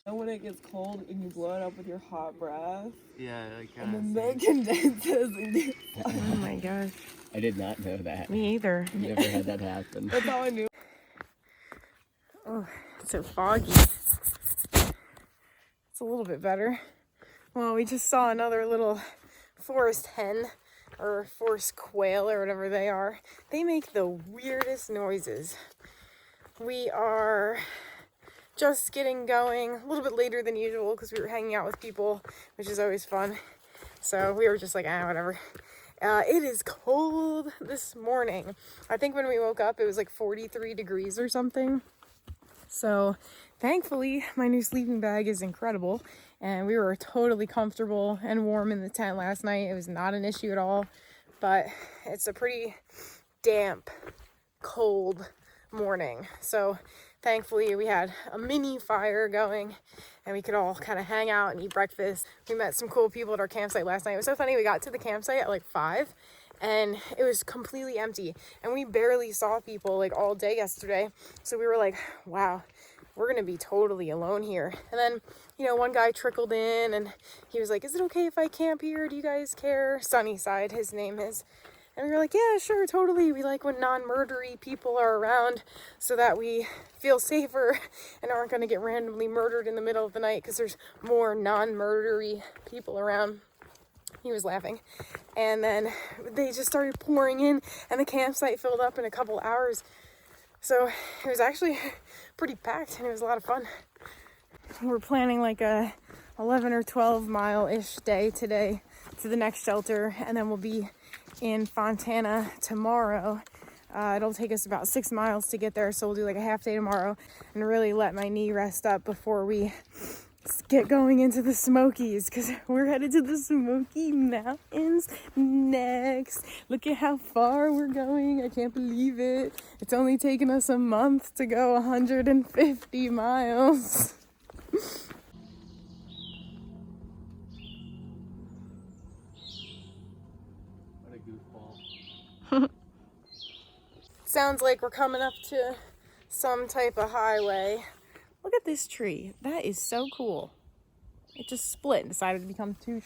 And when it gets cold and you blow it up with your hot breath. Yeah, like and then that condenses and gets Oh my gosh. I did not know that. Me either. Never had that happen. That's how I knew. Oh, it's so foggy. It's a little bit better. Well, we just saw another little forest hen or forest quail or whatever they are. They make the weirdest noises. We are just getting going a little bit later than usual because we were hanging out with people, which is always fun. So we were just like, whatever. It is cold this morning. I think when we woke up, it was like 43 degrees or something. So thankfully, my new sleeping bag is incredible. And we were totally comfortable and warm in the tent last night. It was not an issue at all. But it's a pretty damp, cold morning. So thankfully, we had a mini fire going and we could all kind of hang out and eat breakfast. We met some cool people at our campsite last night. It was so funny. We got to the campsite at like 5 and it was completely empty. And we barely saw people like all day yesterday. So we were like, wow, we're going to be totally alone here. And then, you know, one guy trickled in and he was like, is it okay if I camp here? Do you guys care? Sunnyside, his name is. And we were like, yeah, sure, totally. We like when non-murdery people are around so that we feel safer and aren't going to get randomly murdered in the middle of the night because there's more non-murdery people around. He was laughing. And then they just started pouring in and the campsite filled up in a couple hours. So it was actually pretty packed and it was a lot of fun. We're planning like a 11 or 12 mile-ish day today to the next shelter, and then we'll be in Fontana tomorrow. It'll take us about 6 miles to get there, so we'll do like a half day tomorrow and really let my knee rest up before we get going into the Smokies, because we're headed to the Smoky Mountains next. Look at how far we're going. I can't believe it. It's only taken us a month to go 150 miles. What a goofball. Sounds like we're coming up to some type of highway. Look at this tree. That is so cool. It just split and decided to become two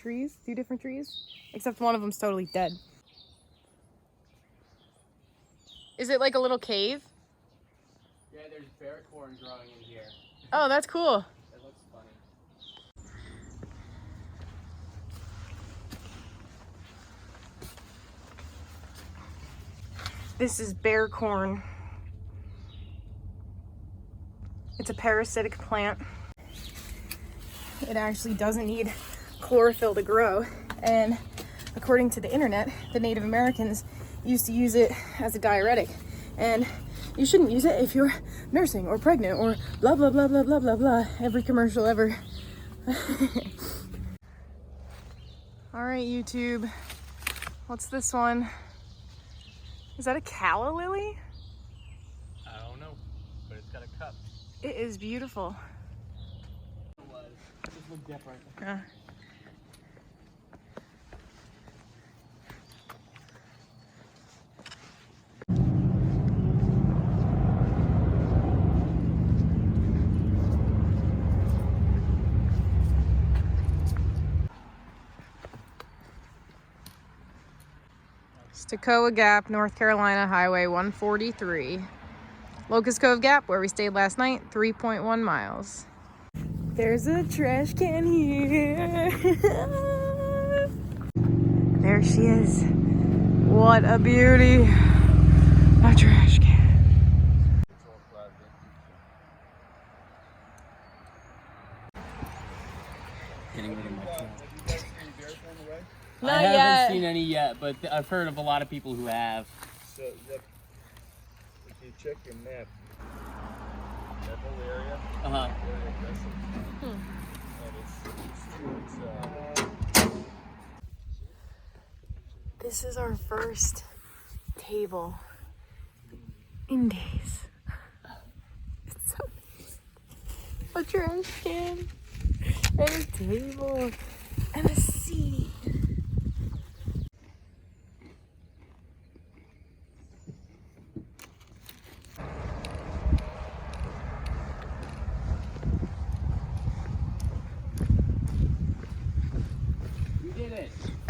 different trees, except one of them's totally dead. Is it like a little cave? Yeah, there's bear corn growing in here. Oh, that's cool. It looks funny. This is bear corn. It's a parasitic plant. It actually doesn't need chlorophyll to grow. And according to the internet, the Native Americans used to use it as a diuretic. And you shouldn't use it if you're nursing or pregnant or blah, blah, blah, blah, blah, blah, blah. Every commercial ever. All right, YouTube. What's this one? Is that a calla lily? I don't know, but it's got a cup. It is beautiful. It was. It just looked different. Toccoa Gap, North Carolina, Highway 143. Locust Cove Gap, where we stayed last night, 3.1 miles. There's a trash can here. There she is. What a beauty. A trash can. Getting rid of my tail. Not I yet. haven't seen any yet, but I've heard of a lot of people who have. So if you check your map, that whole area, Uh-huh. very aggressive. And it's This is our first table in days. It's so nice. A trash can and a table and a seat.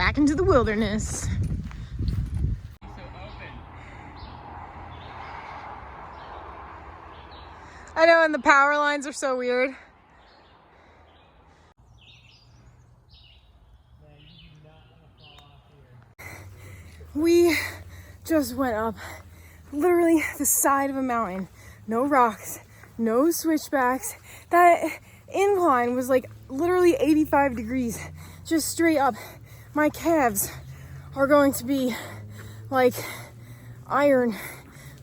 back into the wilderness. So open. I know, and the power lines are so weird. We just went up literally the side of a mountain. No rocks, no switchbacks. That incline was like literally 85 degrees, just straight up. My calves are going to be like iron,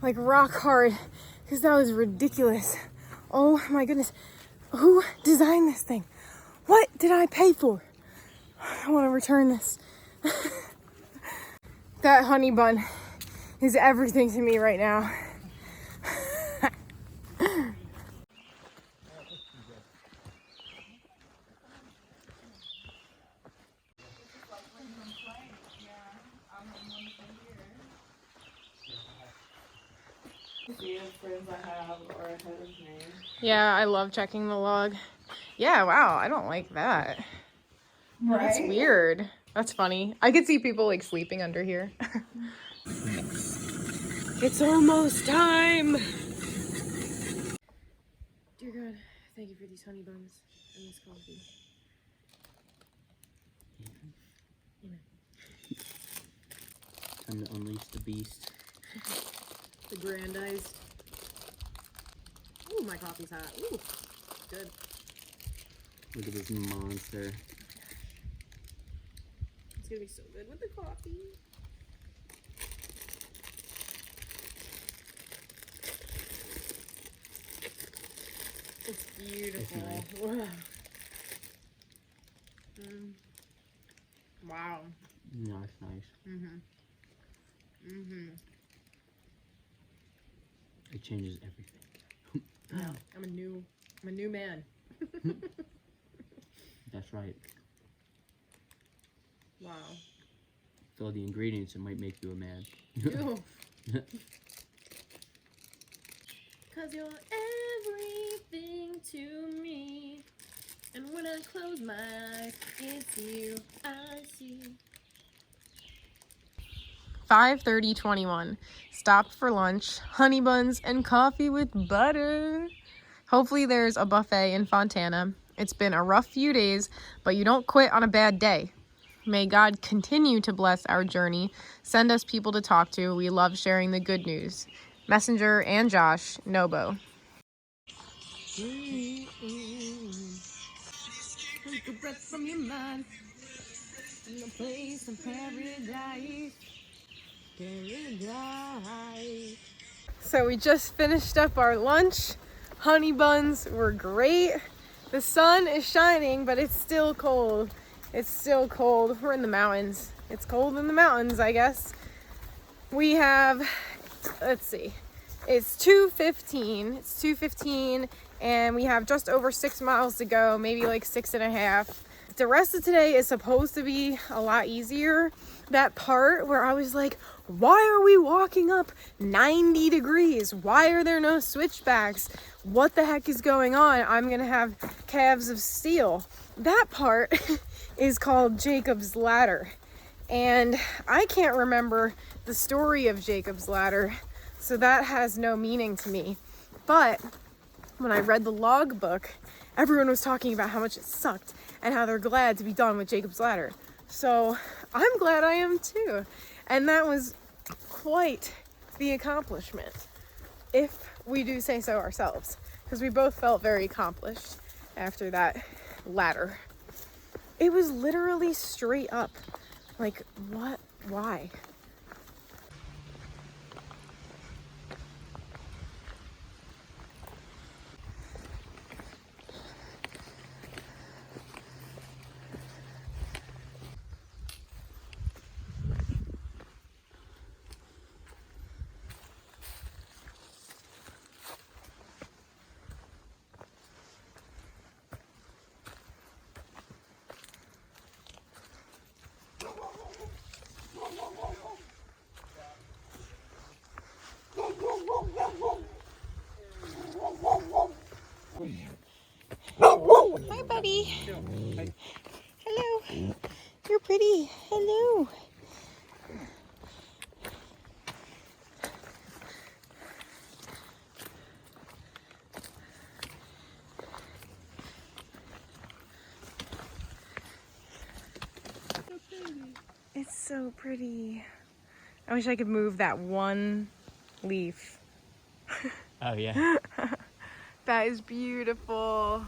like rock hard, because that was ridiculous. Oh my goodness. Who designed this thing? What did I pay for? I want to return this. That honey bun is everything to me right now. See if friends I have are ahead of me. Yeah, I love checking the log. Yeah, wow, I don't like that. That's Right? weird. That's funny. I could see people like sleeping under here. It's almost time. Dear God, thank you for these honey buns and this coffee. Time to unleash the beast. The Grandized. Ooh, my coffee's hot. Ooh, good. Look at this monster. It's gonna be so good with the coffee. It's beautiful. It's Wow. Wow. No, it's nice. It changes everything. Yeah, I'm a new man. That's right. Wow. With all the ingredients, it might make you a man. Ew. Cause you're everything to me. And when I close my eyes, it's you I see. 5:30:21. Stopped for lunch, honey buns, and coffee with butter. Hopefully there's a buffet in Fontana. It's been a rough few days, but you don't quit on a bad day. May God continue to bless our journey. Send us people to talk to. We love sharing the good news. Messenger and Josh, Nobo. Take a breath from your mind. In a place of paradise. So we just finished up our lunch. Honey buns were great. The sun is shining, but it's still cold. It's still cold. We're in the mountains. It's cold in the mountains, I guess. We have, let's see, it's 2:15. It's 2:15, and we have just over 6 miles to go, maybe like 6.5. The rest of today is supposed to be a lot easier. That part where I was like, why are we walking up 90 degrees? Why are there no switchbacks? What the heck is going on? I'm gonna have calves of steel. That part is called Jacob's Ladder. And I can't remember the story of Jacob's Ladder, so that has no meaning to me. But when I read the logbook, everyone was talking about how much it sucked and how they're glad to be done with Jacob's Ladder. So I'm glad I am too. And that was quite the accomplishment, if we do say so ourselves, because we both felt very accomplished after that ladder. It was literally straight up. Like, what? Why? pretty. Hello. It's so pretty. I wish I could move that one leaf. Oh yeah. That is beautiful.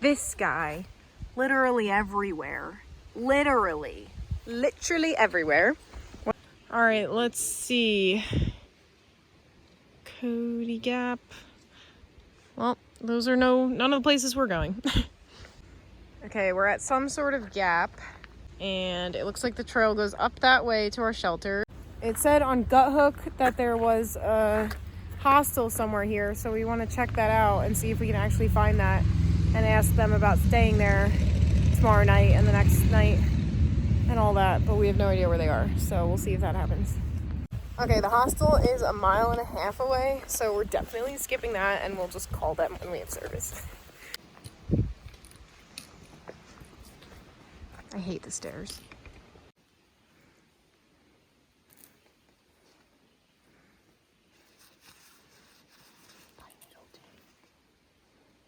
This guy, literally everywhere. Literally everywhere. All right, let's see. Cody Gap. Well, those are none of the places we're going. Okay, we're at some sort of gap, and it looks like the trail goes up that way to our shelter. It said on Gut Hook that there was a hostel somewhere here, so we want to check that out and see if we can actually find that and ask them about staying there tomorrow night and the next night and all that, but we have no idea where they are, so we'll see if that happens. Okay, the hostel is 1.5 miles away, so we're definitely skipping that, and we'll just call them when we have service. I hate the stairs.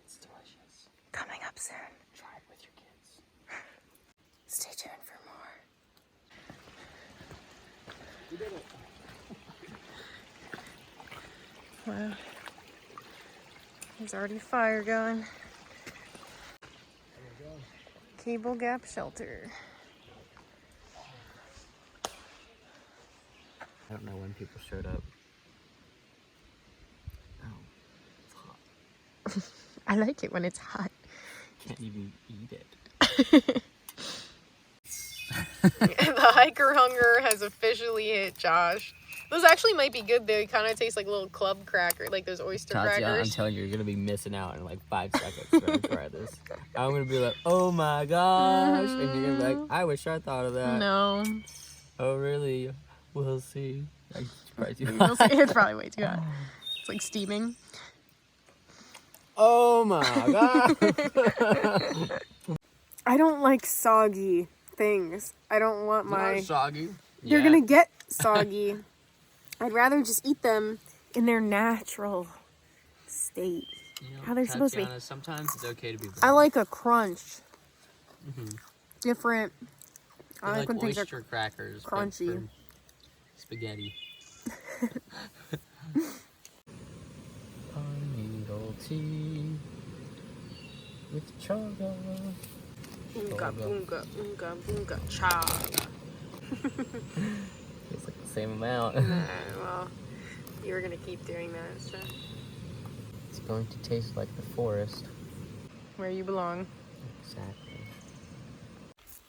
It's delicious. Coming up soon. Try it with your kids. Stay tuned for more. We did it. Wow. There's already fire going. Cable Gap Shelter. I don't know when people showed up. Oh, it's hot. I like it when it's hot. Can't even eat it. The hiker hunger has officially hit Josh. Those actually might be good. They kind of taste like little club cracker, like those oyster Tati, I'm crackers. telling you, you're gonna be missing out in like 5 seconds when I try this. I'm gonna be like, oh my gosh, and you're gonna be like, I wish I thought of that. No. Oh really? We'll see. Like, it's probably too We'll see. hot. It's probably way too hot. It's like steaming. Oh my god. I don't like soggy things. I don't want They're my... not soggy. They're Yeah. gonna get soggy. I'd rather just eat them in their natural state. You know, How they're supposed to be. Tatiana, sometimes it's okay to be wrong. I like a crunch. Mhm. Different. I They're like when things are oyster crackers, but crunchy. for spaghetti. Pineapple tea with chaga. Oonga boonga oonga boonga chaga. It's like the same amount. Well, you were gonna keep doing that, so. It's going to taste like the forest. Where you belong. Exactly.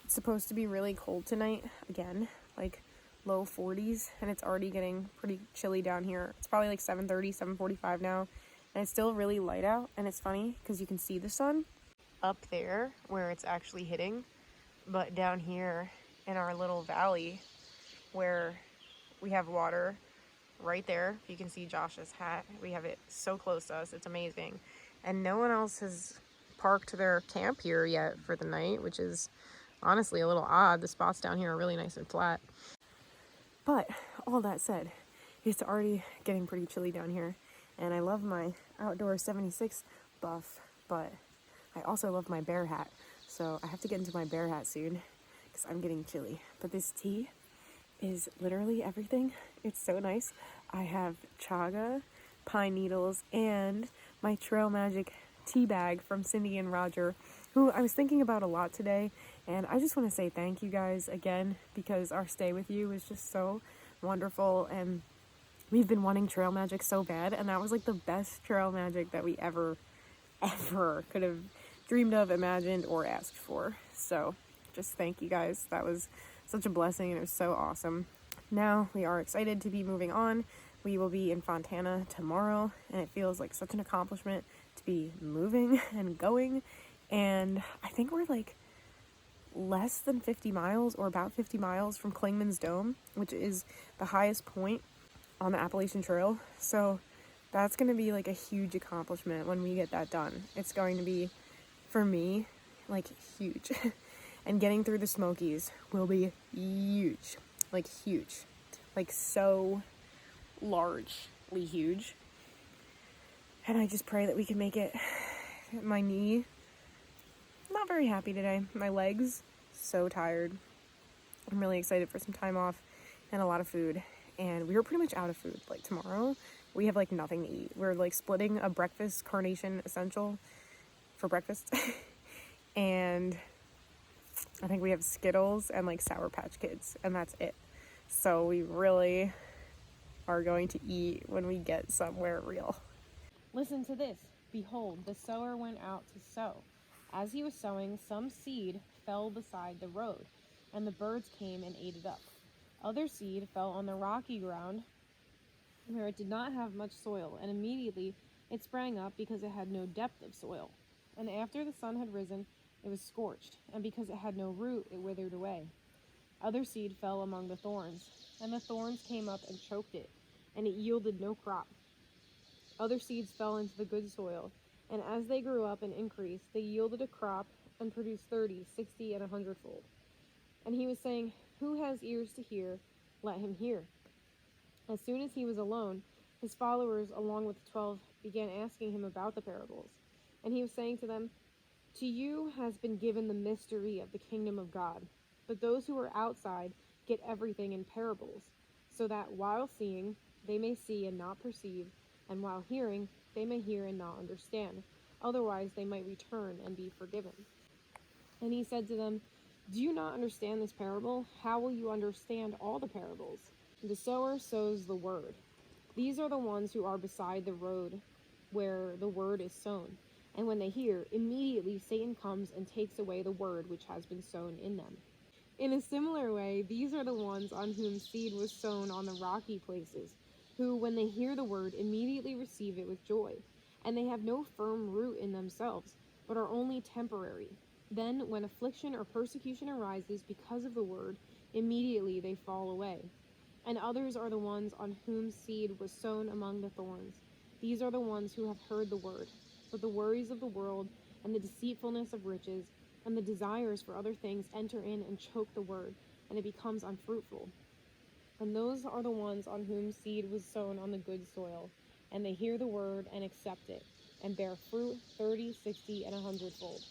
It's supposed to be really cold tonight again, like low 40s, and it's already getting pretty chilly down here. It's probably like 7:30, 7:45 now, and it's still really light out. And it's funny because you can see the sun up there where it's actually hitting, but down here in our little valley where we have water right there, you can see Josh's hat. We have it so close to us. It's amazing. And no one else has parked their camp here yet for the night, which is honestly a little odd. The spots down here are really nice and flat. But all that said, it's already getting pretty chilly down here, and I love my outdoor 76 buff, but I also love my bear hat, so I have to get into my bear hat soon because I'm getting chilly. But this tea is literally everything. It's so nice. I have chaga, pine needles, and my Trail Magic tea bag from Cindy and Roger, who I was thinking about a lot today. And I just want to say thank you guys again, because our stay with you was just so wonderful, and we've been wanting Trail Magic so bad, and that was like the best Trail Magic that we ever could have dreamed of, imagined, or asked for. So just thank you guys. That was such a blessing, and it was so awesome. Now we are excited to be moving on We will be in Fontana tomorrow, and it feels like such an accomplishment to be moving and going. And I think we're like less than 50 miles or about 50 miles from Clingman's Dome, which is the highest point on the Appalachian Trail. So that's going to be like a huge accomplishment when we get that done. It's going to be, for me, like huge. And getting through the Smokies will be huge. Like huge. Like so largely huge. And I just pray that we can make it. My knee, not very happy today. My legs, so tired. I'm really excited for some time off and a lot of food. And we were pretty much out of food. Like tomorrow, we have like nothing to eat. We're like splitting a breakfast Carnation Essential for breakfast. And I think we have Skittles and like Sour Patch Kids, and that's it. So we really are going to eat when we get somewhere real. Listen to this. Behold, the sower went out to sow. As he was sowing, some seed fell beside the road, and the birds came and ate it up. Other seed fell on the rocky ground, where it did not have much soil, and immediately it sprang up because it had no depth of soil. And after the sun had risen, it was scorched, and because it had no root, it withered away. Other seed fell among the thorns, and the thorns came up and choked it, and it yielded no crop. Other seeds fell into the good soil, and as they grew up and increased, they yielded a crop and produced 30, 60, and 100-fold. And he was saying, "Who has ears to hear, let him hear." As soon as he was alone, his followers, along with the 12, began asking him about the parables. And he was saying to them, "To you has been given the mystery of the kingdom of God, but those who are outside get everything in parables, so that while seeing, they may see and not perceive, and while hearing, they may hear and not understand. Otherwise they might return and be forgiven." And he said to them, "Do you not understand this parable? How will you understand all the parables? The sower sows the word. These are the ones who are beside the road, where the word is sown. And when they hear, immediately Satan comes and takes away the word which has been sown in them. In a similar way, these are the ones on whom seed was sown on the rocky places, who, when they hear the word, immediately receive it with joy. And they have no firm root in themselves, but are only temporary. Then, when affliction or persecution arises because of the word, immediately they fall away. And others are the ones on whom seed was sown among the thorns. These are the ones who have heard the word, but the worries of the world and the deceitfulness of riches and the desires for other things enter in and choke the word, and it becomes unfruitful. And those are the ones on whom seed was sown on the good soil, and they hear the word and accept it, and bear fruit 30, 60, and 100-fold.